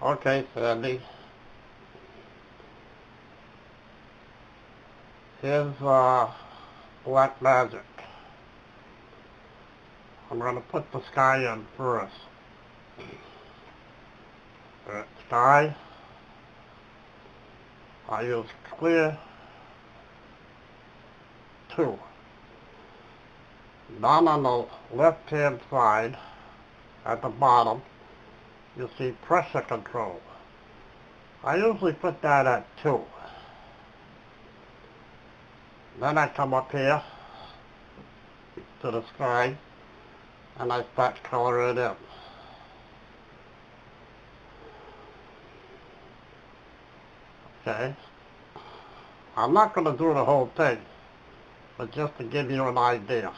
Okay, Sandy. Here's BlackMagic. I'm going to put the sky in first. Sky. I use clear 2. Down on the left-hand side, at the bottom, you see pressure control. I usually put that at 2. Then I come up here to the sky and I start coloring it in. Okay. I'm not going to do the whole thing, but just to give you an idea.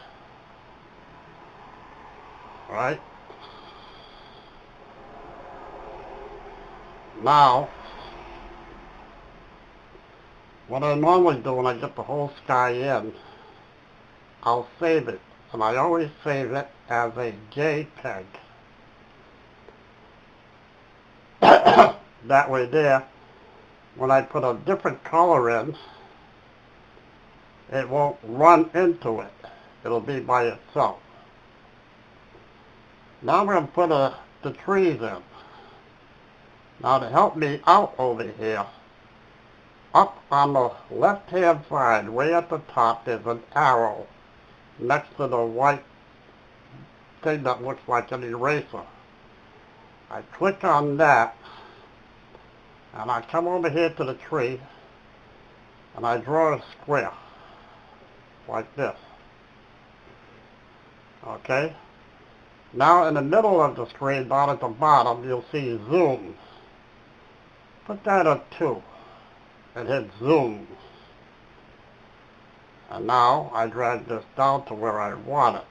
Alright? Now, what I normally do when I get the whole sky in, I'll save it. And I always save it as a JPEG. That way there, when I put a different color in, it won't run into it. It'll be by itself. Now I'm going to put the trees in. Now to help me out over here, up on the left-hand side, way at the top, there's an arrow next to the white thing that looks like an eraser. I click on that, and I come over here to the tree, and I draw a square, like this. Okay? Now in the middle of the screen, down at the bottom, you'll see zoom. Put that at 2, and hit zoom. And now I drag this down to where I want it.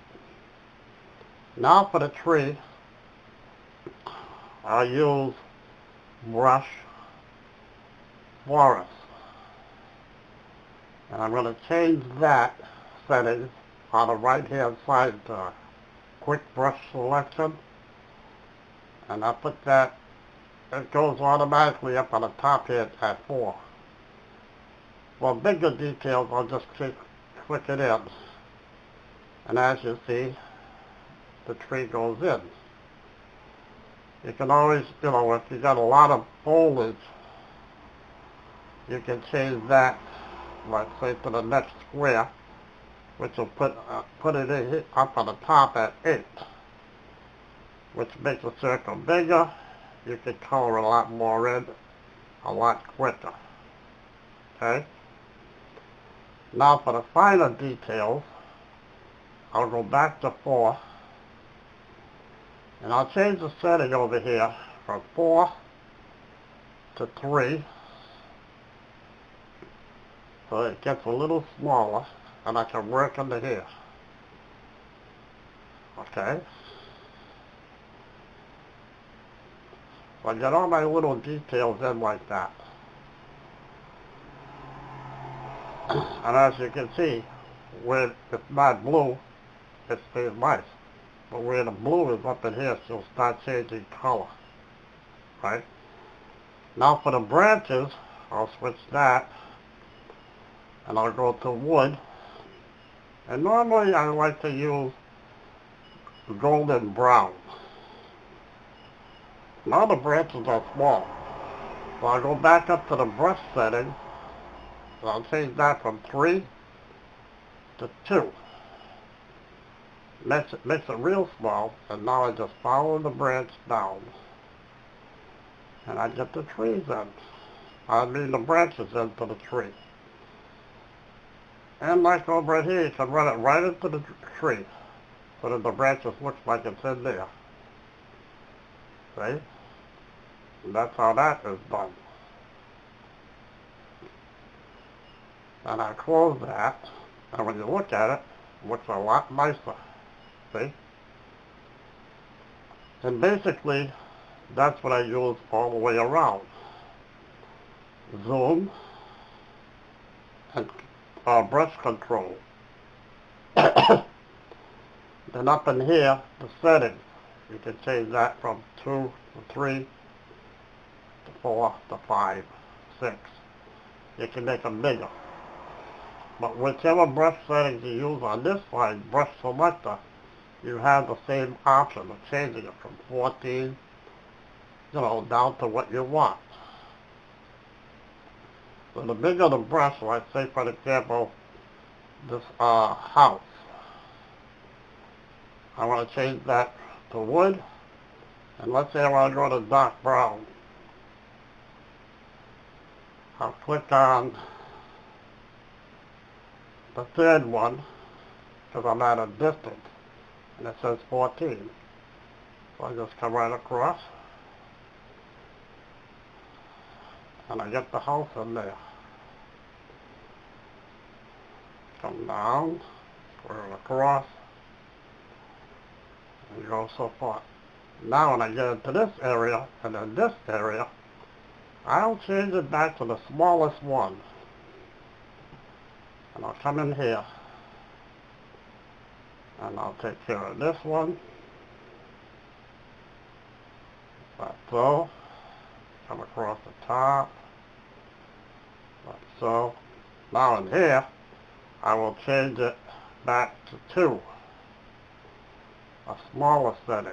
Now for the tree, I use brush forest. And I'm going to change that setting on the right hand side to quick brush selection. And I put that, it goes automatically up on the top here at 4. For bigger details, I'll just click it in. And as you see, the tree goes in. You can always, if you got a lot of foliage, you can change that, like say to the next square, which will put it up on the top at 8, which makes the circle bigger. You can color a lot more in, a lot quicker. Okay? Now for the finer details, I'll go back to 4, and I'll change the setting over here from 4 to 3, so it gets a little smaller, and I can work under here. Okay? So I get all my little details in like that. And as you can see, where it's not blue, it stays nice. But where the blue is up in here, she'll start changing color. Right? Now for the branches, I'll switch that, and I'll go to wood. And normally I like to use golden brown. Now the branches are small. So I'll go back up to the brush setting, and I'll change that from 3 to 2. Makes it real small, and now I just follow the branch down. And I get the trees in. The branches into the tree. And like over here, you can run it right into the tree, so that the branches look like it's in there. See? And that's how that is done. And I close that, and when you look at it, it looks a lot nicer. See? And basically, that's what I use all the way around. Zoom and brush control. Then up in here, the settings. You can change that from 2 to 3 4 to 5, 6. You can make them bigger. But whichever brush settings you use on this side, brush selector, you have the same option of changing it from 14, down to what you want. So the bigger the brush, let's say for example, this house. I want to change that to wood, and let's say I want to go to dark brown. I'll click on the third one, because I'm at a distance, and it says 14. So I just come right across, and I get the house in there. Come down, square it across, and go so far. Now when I get into this area, and then this area, I'll change it back to the smallest one. And I'll come in here, and I'll take care of this one, like so. Come across the top, like so. Now in here, I will change it back to 2, a smaller setting.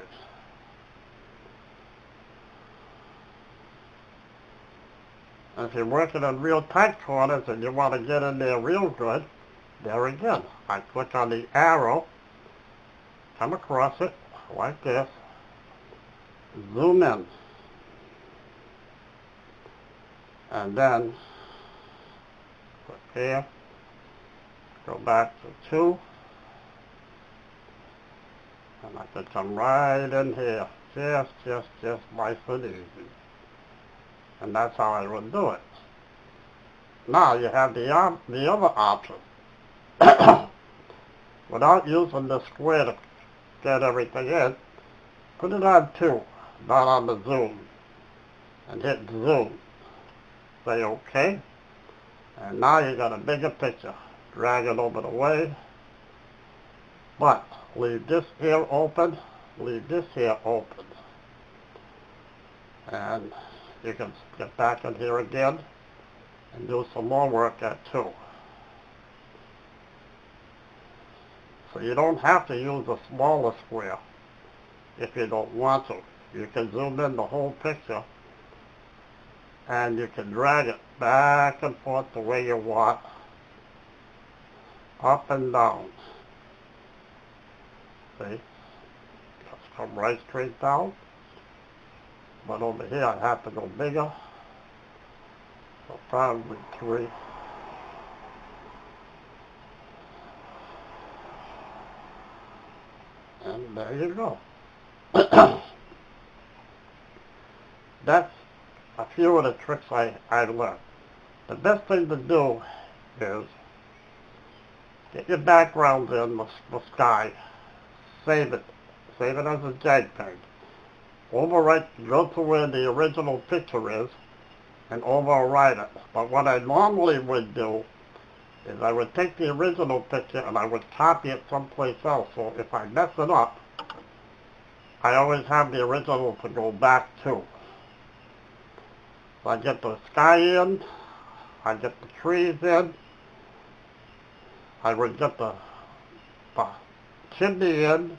And if you're working on real tight corners and you want to get in there real good, there again, I click on the arrow, come across it like this, zoom in, and then click here, go back to 2, and I can come right in here, just nice and easy. And that's how I would do it. Now you have the other option. Without using the square to get everything in, put it on 2, not on the zoom, and hit zoom. Say OK, and now you got a bigger picture. Drag it over the way, but leave this here open, leave this here open, and you can get back in here again and do some more work at 2. So you don't have to use a smaller square if you don't want to. You can zoom in the whole picture, and you can drag it back and forth the way you want, up and down. See? Just come right straight down. But over here I have to go bigger, so probably 3. And there you go. That's a few of the tricks I learned. The best thing to do is get your background in the sky, save it as a JPEG. Overwrite, go to where the original picture is, and overwrite it. But what I normally would do is I would take the original picture and I would copy it someplace else. So if I mess it up, I always have the original to go back to. So I get the sky in, I get the trees in, I would get the chimney in,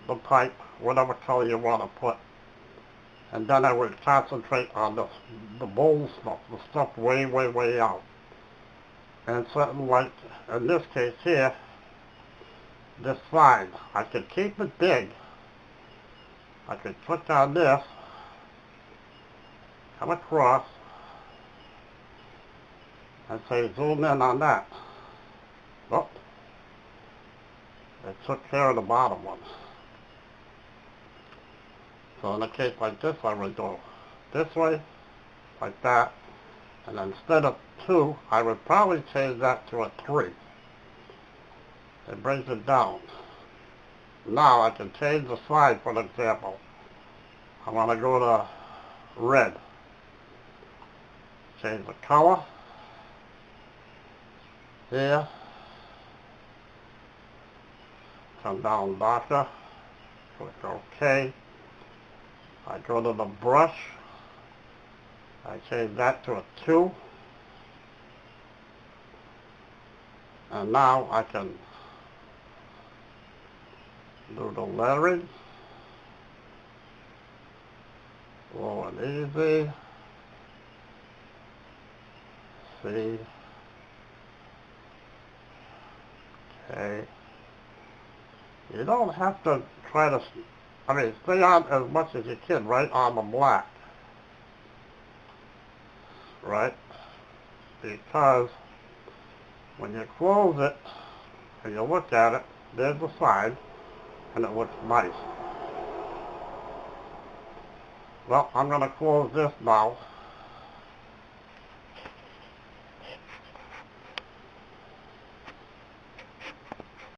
the pipe, whatever color you want to put. And then I would concentrate on the bold stuff, the stuff way, way, way out. And something like, in this case here, this sign, I could keep it big. I could click on this, come across, and say zoom in on that. Oh, it took care of the bottom one. So in a case like this, I would go this way, like that, and instead of 2, I would probably change that to a 3. It brings it down. Now I can change the size, for example. I want to go to red. Change the color. Here. Come down darker. Click OK. I go to the brush. I change that to a 2. And now I can do the lettering. Slow and easy. C. K. You don't have to try to, stay on as much as you can right on the black. Right? Because when you close it and you look at it, there's the sign, and it looks nice. Well, I'm going to close this now.